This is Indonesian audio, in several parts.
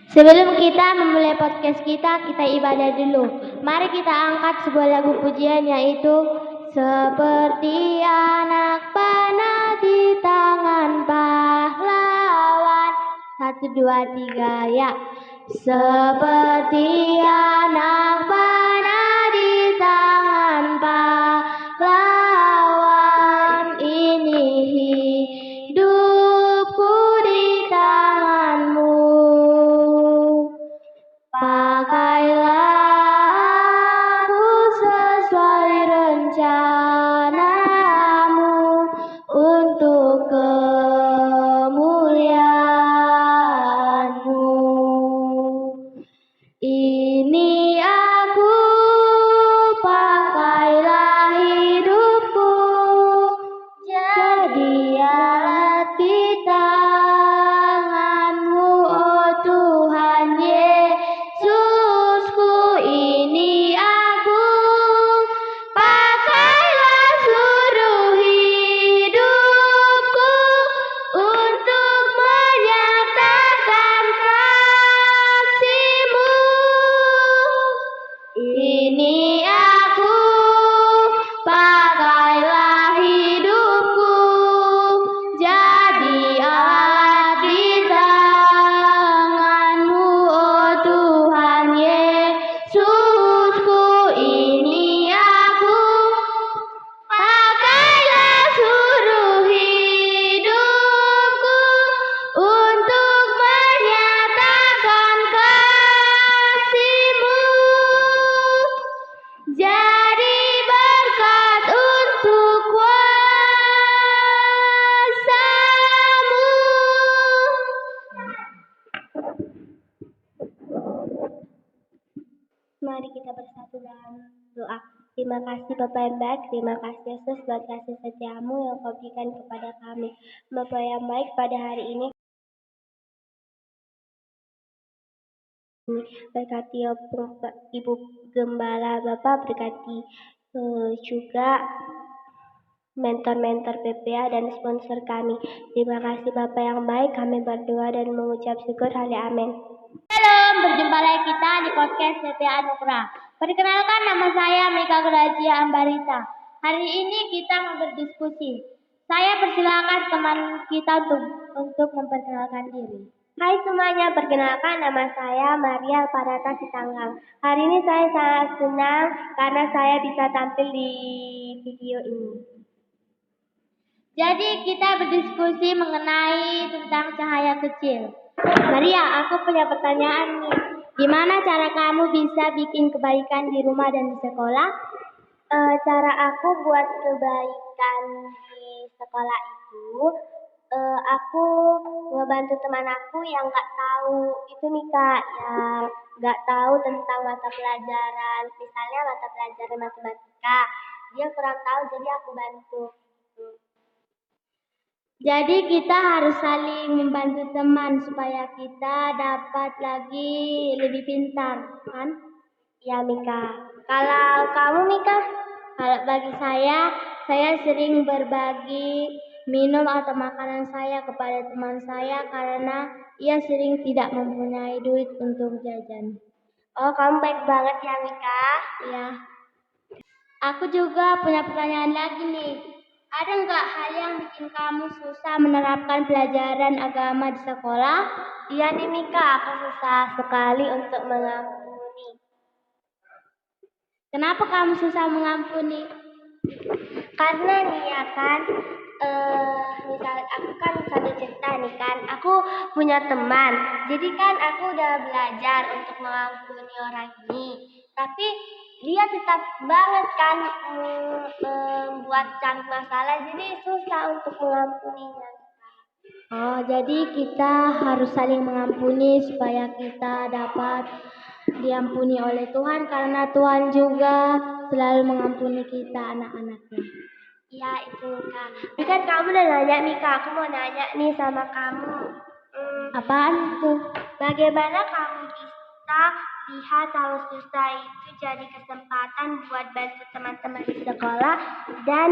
Sebelum kita memulai podcast kita ibadah dulu. Mari kita angkat sebuah lagu pujian yaitu seperti anak panah di tangan pahlawan. 1, 2, 3 ya. Seperti anak panah di tangan pahlawan, ini hidupku di tanganmu. Pakailah aku sesuai rencanamu untuk kemuliaan-Mu. Ini aku, pakailah hidupku jadi alat di tangan-Mu, oh Tuhan Yesusku. Ini aku, pakailah seluruh hidupku untuk menyatakan kasih-Mu. Ini aku, pakailah hidupku jadi alat di tangan-Mu, oh Tuhan Yesusku. Ini aku, pakailah seluruh hidupku untuk menyatakan kasih-Mu, jadi berkat untuk kuasa-Mu. Mari kita bersatu dalam doa. Terima kasih Bapa yang baik, terima kasih Yesus buat kasih setia-Mu yang Kau berikan kepada kami. Bapa yang baik, pada hari ini berkati Ibu Gembala Bapak, berkati juga mentor-mentor PPA dan sponsor kami. Terima kasih Bapak yang baik, kami berdoa dan mengucap syukur. Amin. Shalom, berjumpa lagi kita di podcast PPA Anugerah. Perkenalkan, nama saya Mika Grajia Ambarita. Hari ini kita mau berdiskusi. Saya persilakan teman kita untuk memperkenalkan diri. Hai semuanya, perkenalkan nama saya Maria Parata Sitanggang. Hari ini saya sangat senang karena saya bisa tampil di video ini. Jadi kita berdiskusi mengenai tentang cahaya kecil. Maria, aku punya pertanyaan nih. Gimana cara kamu bisa bikin kebaikan di rumah dan di sekolah? Cara aku buat kebaikan di sekolah itu, aku ngebantu teman aku yang nggak tahu itu nih Kak, yang nggak tahu tentang mata pelajaran, misalnya mata pelajaran matematika, dia kurang tahu jadi aku bantu. Jadi kita harus saling membantu teman supaya kita dapat lagi lebih pintar, kan? Ya Mika. Kalau kamu Mika? Kalau bagi saya sering berbagi minum atau makanan saya kepada teman saya karena ia sering tidak mempunyai duit untuk jajan. Oh, kamu baik banget ya Mika. Ya. Aku juga punya pertanyaan lagi nih. Ada nggak hal yang bikin kamu susah menerapkan pelajaran agama di sekolah? Iya nih Mika, aku susah sekali untuk mengampuni. Kenapa kamu susah mengampuni? Karena nih ya kan, misal aku kan satu cerita nih kan, aku punya teman. Jadi kan aku udah belajar untuk mengampuni orang ini, tapi dia tetap banget kan membuat cari masalah, jadi susah untuk mengampuninya. Oh, jadi kita harus saling mengampuni supaya kita dapat diampuni oleh Tuhan, karena Tuhan juga selalu mengampuni kita anak-anaknya. Iya itu Kak. Tapi kan kamu udah nanya nih Kak, aku mau nanya nih sama kamu. Apaan tuh? Bagaimana kamu bisa lihat hal susah itu jadi kesempatan buat bantu teman-teman di sekolah dan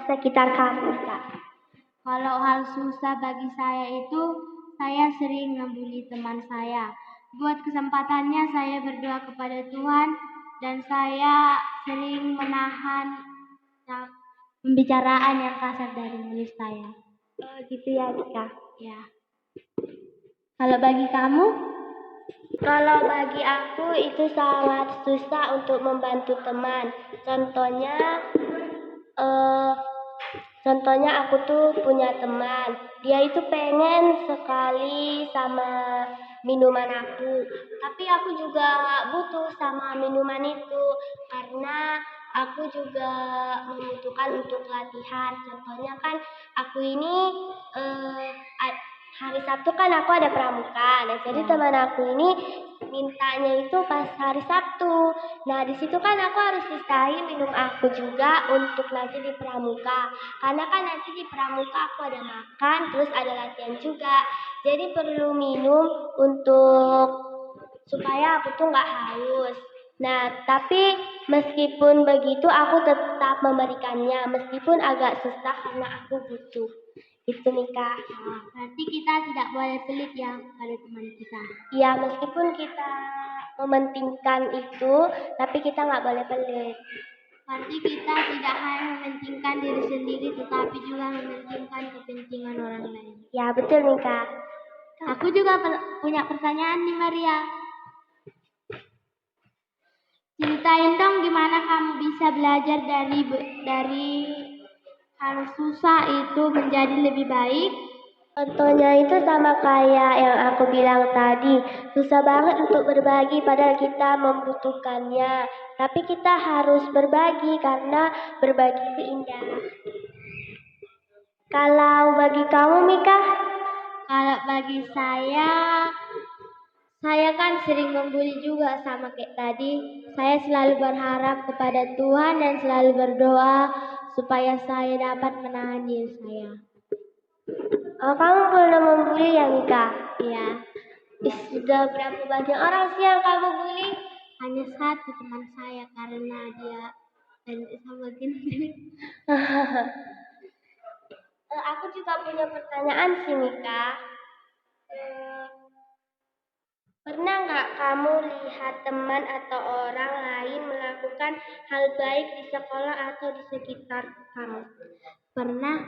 sekitar kamu Kak? Kalau hal susah bagi saya itu, saya sering membuli teman saya. Buat kesempatannya saya berdoa kepada Tuhan dan saya sering menahan pembicaraan yang kasar dari mulut saya. Oh gitu ya Nika? Ya. Kalau bagi kamu? Kalau bagi aku itu sangat susah untuk membantu teman. Contohnya aku tuh punya teman. Dia itu pengen sekali sama minuman aku. Tapi aku juga butuh sama minuman itu karena aku juga membutuhkan untuk latihan. Contohnya kan aku ini hari Sabtu kan aku ada pramuka. Nah, jadi teman aku ini mintanya itu pas hari Sabtu. Nah, di situ kan aku harus sisain minum aku juga untuk nanti di pramuka. Karena kan nanti di pramuka aku ada makan, terus ada latihan juga. Jadi perlu minum untuk supaya aku tuh nggak haus. Nah, tapi meskipun begitu aku tetap memberikannya, meskipun agak susah karena aku butuh. Itu Nika. Berarti kita tidak boleh pelit ya pada teman kita. Iya, meskipun kita mementingkan itu, tapi kita nggak boleh pelit. Berarti kita tidak hanya mementingkan diri sendiri, tetapi juga mementingkan kepentingan orang lain. Ya, betul Nika. Aku juga punya pertanyaan nih Maria. Ceritain dong gimana kamu bisa belajar dari hal susah itu menjadi lebih baik. Contohnya itu sama kayak yang aku bilang tadi. Susah banget untuk berbagi padahal kita membutuhkannya. Tapi kita harus berbagi karena berbagi itu indah. Kalau bagi kamu Mika? Kalau bagi saya kan sering membuli juga sama kayak tadi. Saya selalu berharap kepada Tuhan dan selalu berdoa supaya saya dapat menahan diri saya. Oh, kamu pernah membuli ya, Mika? Iya. Sudah berapa banyak orang sih yang kamu bully? Hanya satu teman saya karena dia sama gini. Aku juga punya pertanyaan sih, Mika. Pernah nggak kamu lihat teman atau orang lain melakukan hal baik di sekolah atau di sekitar kamu? Pernah.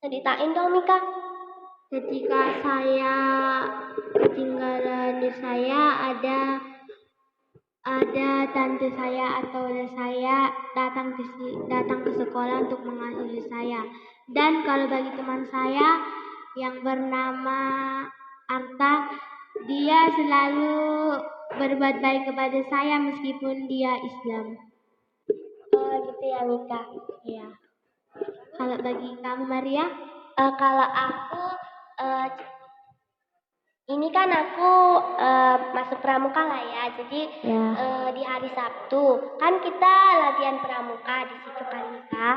Ceritain dong Mika. Ketika saya ketinggalan di saya ada tante saya atau saya datang ke sekolah untuk mengasihi saya. Dan kalau bagi teman saya yang bernama Arta, dia selalu berbuat baik kepada saya meskipun dia Islam. Oh gitu ya Mika. Iya. Kalau bagi kamu Maria? Kalau aku, ini kan aku masuk pramuka lah ya. Jadi di hari Sabtu kan kita latihan pramuka di situ kan Mika.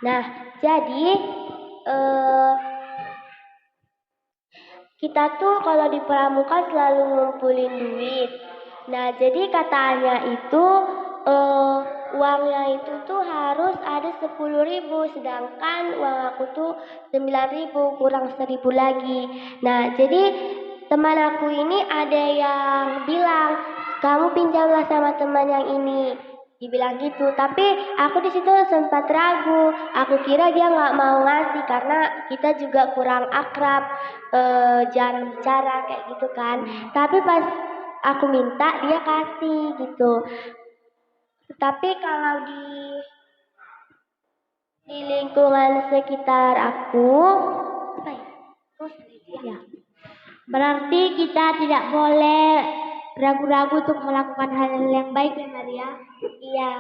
Nah jadi kita tuh kalau di pramuka selalu ngumpulin duit. Nah jadi katanya itu uangnya itu tuh harus ada 10.000, sedangkan uang aku tuh 9.000, kurang 1.000 lagi. Nah jadi teman aku ini ada yang bilang, kamu pinjamlah sama teman yang ini. Dibilang gitu, tapi aku di situ sempat ragu. Aku kira dia nggak mau ngasih karena kita juga kurang akrab, jarang bicara kayak gitu kan. Tapi pas aku minta dia kasih gitu. Tapi kalau di lingkungan sekitar aku, berarti kita tidak boleh ragu-ragu untuk melakukan hal yang baik ya Maria? Iya.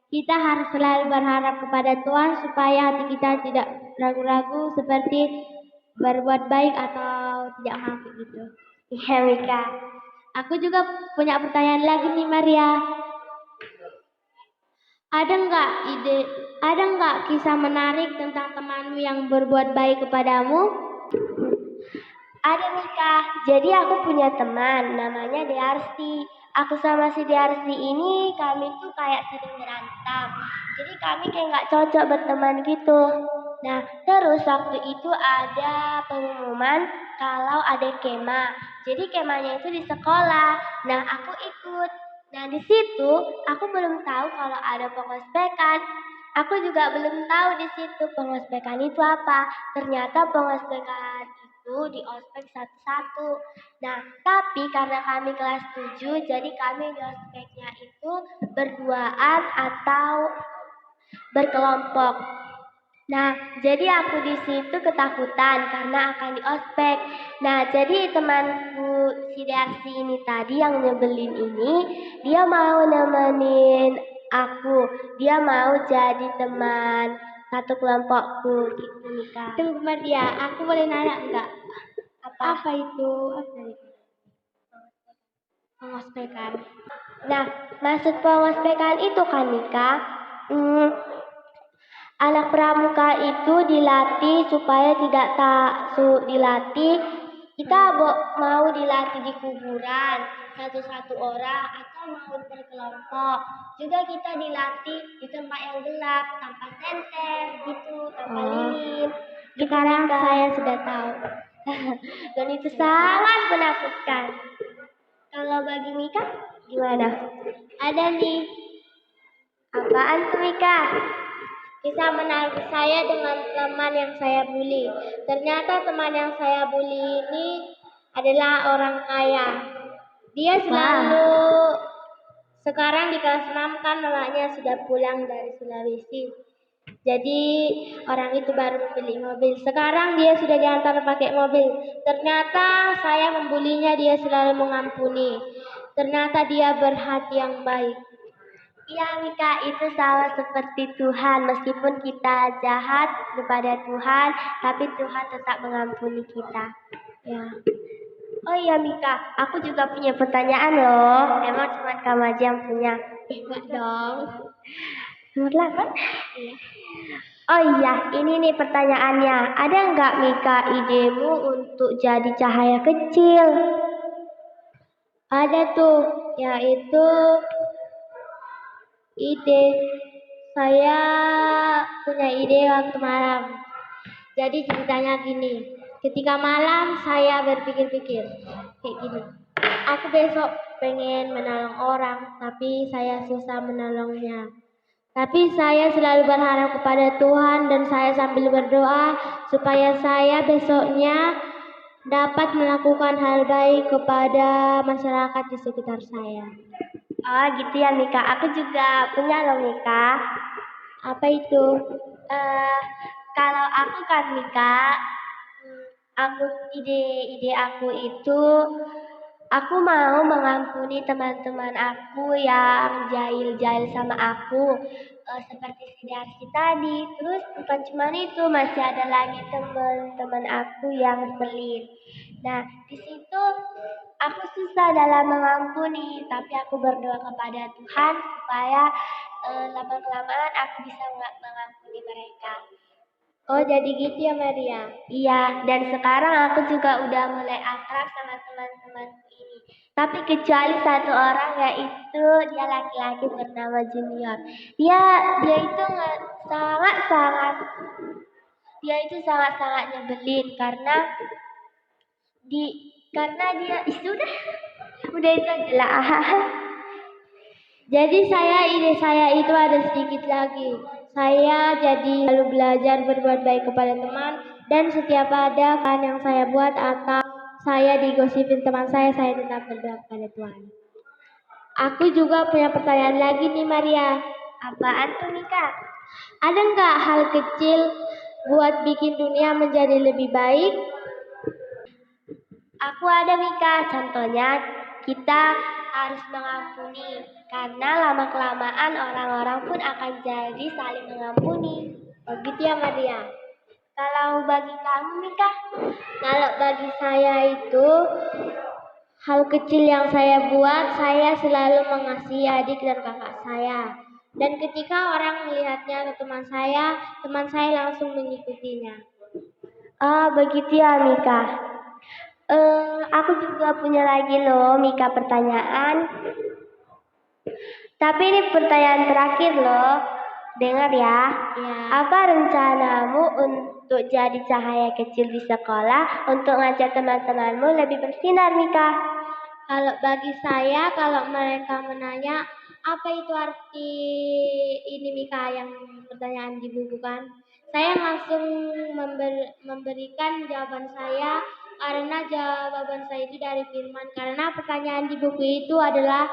Kita harus selalu berharap kepada Tuhan supaya hati kita tidak ragu-ragu seperti berbuat baik atau tidak mampu gitu. Iya Mika. Aku juga punya pertanyaan lagi nih Maria. Ada nggak kisah menarik tentang temanmu yang berbuat baik kepadamu? Ada Mika, jadi aku punya teman namanya Dearsi. Aku sama si Dearsi ini kami tuh kayak sering berantem. Jadi kami kayak nggak cocok berteman gitu. Nah, terus waktu itu ada pengumuman kalau ada kemah. Jadi kemahnya itu di sekolah. Nah, aku ikut. Nah, di situ aku belum tahu kalau ada pengospekan. Aku juga belum tahu di situ pengospekan itu apa. Ternyata pengospekan itu di ospek satu-satu. Nah, tapi karena kami kelas 7, jadi kami di ospeknya itu berduaan atau berkelompok. Nah, jadi aku di situ ketakutan karena akan di ospek. Nah, jadi temanku si Darsi ini tadi yang nyebelin ini, dia mau nemenin aku. Dia mau jadi teman satu kelompokku gitu, Mika. Tunggu Maria, aku boleh nanya enggak? Apa? itu? Pengospekan. Nah, maksud pengospekan itu kan, Mika, anak pramuka itu dilatih supaya tidak dilatih. Kita mau dilatih di kuburan satu-satu orang atau mau berkelompok. Juga kita dilatih di tempat yang gelap tanpa senter gitu, tanpa lilin. Sekarang saya sudah tahu. Dan itu sangat menakutkan. Kalau bagi Mika gimana? Ada nih Apaan tuh, Mika? kisah menarik saya dengan teman yang saya bully. Ternyata teman yang saya bully ini adalah orang kaya. Dia selalu sekarang di kelas 6 kan namanya sudah pulang dari Sulawesi. Jadi orang itu baru membeli mobil. Sekarang dia sudah diantar pakai mobil. Ternyata saya membulinya, dia selalu mengampuni. Ternyata dia berhati yang baik. Iya, Mika, itu sama seperti Tuhan. Meskipun kita jahat kepada Tuhan, tapi Tuhan tetap mengampuni kita. Ya. Oh iya, Mika, aku juga punya pertanyaan loh. Emang cuma kamu aja yang punya? Enggak dong. Nomor 8? Iya. Oh iya, ini nih pertanyaannya. Ada nggak, Mika, idemu untuk jadi cahaya kecil? Ada tuh, yaitu ide. Saya punya ide waktu malam. Jadi ceritanya gini, ketika malam saya berpikir-pikir kayak gini. Aku besok pengen menolong orang, tapi saya susah menolongnya. Tapi saya selalu berharap kepada Tuhan dan saya sambil berdoa supaya saya besoknya dapat melakukan hal baik kepada masyarakat di sekitar saya. Oh gitu ya, Mika. Aku juga punya loh, Mika. Apa itu? Kalau aku kan, Mika, ide aku itu aku mau mengampuni teman-teman aku yang jahil-jahil sama aku, seperti si Darsi tadi. Terus bukan cuma itu, masih ada lagi teman-teman aku yang pelit. Nah, di situ aku susah dalam mengampuni, tapi aku berdoa kepada Tuhan supaya lama-kelamaan aku bisa mengampuni mereka. Oh, jadi gitu ya Maria? Iya, dan sekarang aku juga udah mulai akrab sama teman-temanku ini. Tapi kecuali satu orang, yaitu dia laki-laki bernama Junior. Dia itu sangat-sangat nyebelin karena dia udah itu aja lah. Jadi ide saya itu ada sedikit lagi. Saya jadi lalu belajar berbuat baik kepada teman dan setiap ada kan yang saya buat atau saya digosipin teman saya tetap berdoa kepada Tuhan. Aku juga punya pertanyaan lagi nih Maria. Apaan tuh, Mika? Ada nggak hal kecil buat bikin dunia menjadi lebih baik? Aku ada, Mika. Contohnya kita harus mengampuni karena lama-kelamaan orang-orang pun akan jadi saling mengampuni. Begitu ya Maria. Kalau bagi kamu, Mika? Kalau bagi saya itu hal kecil yang saya buat, saya selalu mengasihi adik dan kakak saya. Dan ketika orang melihatnya ke teman saya langsung mengikutinya. Oh, begitu ya, Mika. Aku juga punya lagi loh, Mika, pertanyaan. Tapi ini pertanyaan terakhir loh. Dengar ya. Ya. Apa rencanamu untuk jadi cahaya kecil di sekolah untuk ngajak teman-temanmu lebih bersinar, Mika? Kalau bagi saya, kalau mereka menanya apa itu arti ini Mika yang pertanyaan di buku kan, saya langsung memberikan jawaban saya karena jawaban saya itu dari firman. Karena pertanyaan di buku itu adalah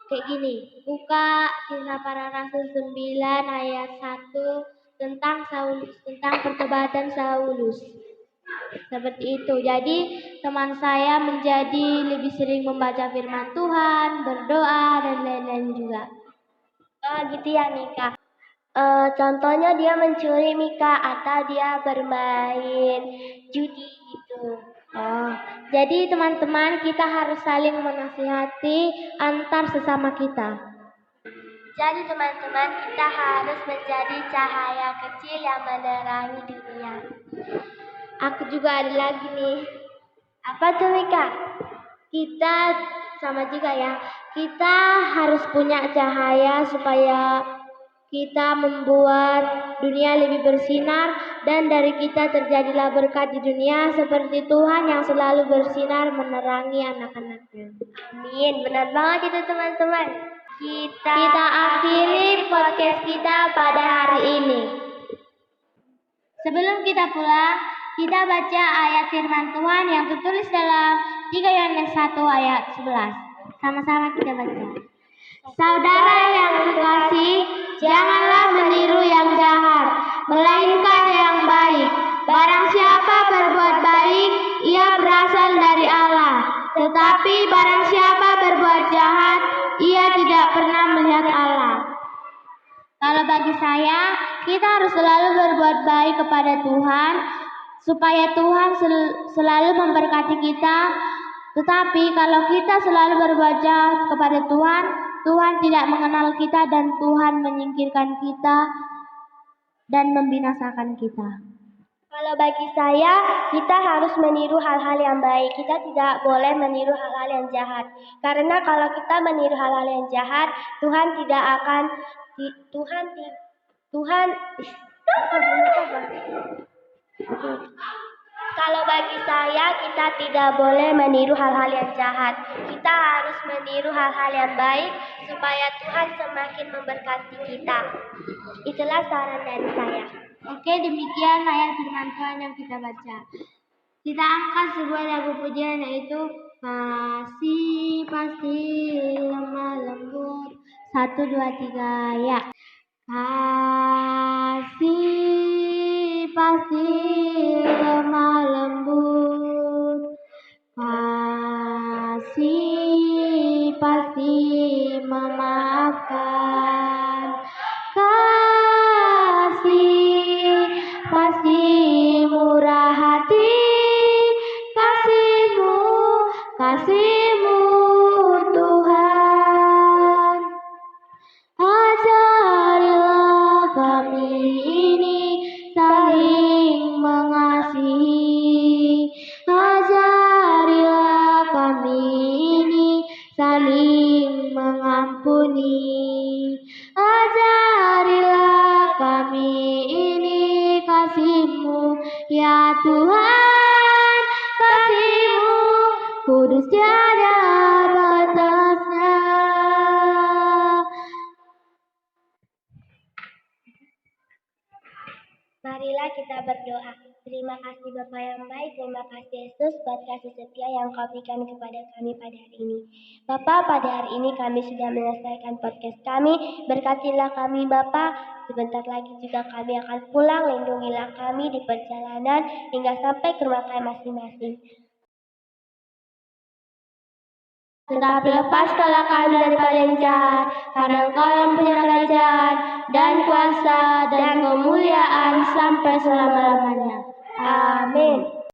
kayak gini, buka Kisah Para Rasul 9 ayat 1 tentang Saulus, tentang pertobatan Saulus. Seperti itu. Jadi teman saya menjadi lebih sering membaca firman Tuhan, berdoa dan lain-lain juga. Oh gitu ya Mika. Contohnya dia mencuri Mika atau dia bermain judi gitu. Oh, jadi teman-teman kita harus saling menasihati antar sesama kita. Jadi teman-teman kita harus menjadi cahaya kecil yang menerangi dunia. Aku juga ada lagi nih. Apa tuh Mika? Kita sama juga ya. Kita harus punya cahaya supaya kita membuat dunia lebih bersinar dan dari kita terjadilah berkat di dunia seperti Tuhan yang selalu bersinar menerangi anak-anaknya. Amin, benar banget itu teman-teman. Kita akhiri podcast kita pada hari ini. Sebelum kita pulang, kita baca ayat firman Tuhan yang tertulis dalam 3 Yohanes 1 ayat 11. Sama-sama kita baca. Saudara yang terkasih, janganlah meniru yang jahat, melainkan yang baik. Barang siapa berbuat baik, ia berasal dari Allah. Tetapi barang siapa berbuat jahat, ia tidak pernah melihat Allah. Kalau bagi saya, kita harus selalu berbuat baik kepada Tuhan, supaya Tuhan selalu memberkati kita. Tetapi kalau kita selalu berbuat jahat kepada Tuhan, Tuhan tidak mengenal kita dan Tuhan menyingkirkan kita dan membinasakan kita. Kalau bagi saya, kita harus meniru hal-hal yang baik. Kita tidak boleh meniru hal-hal yang jahat. Karena kalau kita meniru hal-hal yang jahat, Tuhan tidak akan Kalau bagi saya, kita tidak boleh meniru hal-hal yang jahat. Kita harus meniru hal-hal yang baik supaya Tuhan semakin memberkati kita. Itulah saran dari saya. Oke, demikian ayat firman Tuhan yang kita baca. Kita angkat sebuah lagu pujian yaitu Kasih pasti lemah lembut. 1, 2, 3 ya. Kasih pasti lemah lembut. Kasih pasti memaafkan. Kasih pasti murah hati. Kasih-Mu Tuhan. Ajarilah kami ini saling mengasihi. Ajarilah kami ini saling mengampuni. Ajarilah kami ini kasih-Mu ya Tuhan. Kasih-Mu kudus tiada batasnya. Marilah kita berdoa. Terima kasih Bapa yang baik, terima kasih Yesus buat kasih setia yang Kau berikan kepada kami pada hari ini. Bapa, pada hari ini kami sudah menyelesaikan podcast kami. Berkatilah kami Bapa. Sebentar lagi juga kami akan pulang. Lindungilah kami di perjalanan hingga sampai ke rumah kami masing-masing. Tetapi lepaskanlah kami daripada yang jahat, karena Engkau yang punya kerajaan dan kuasa dan kemuliaan sampai selama-lamanya. Amin.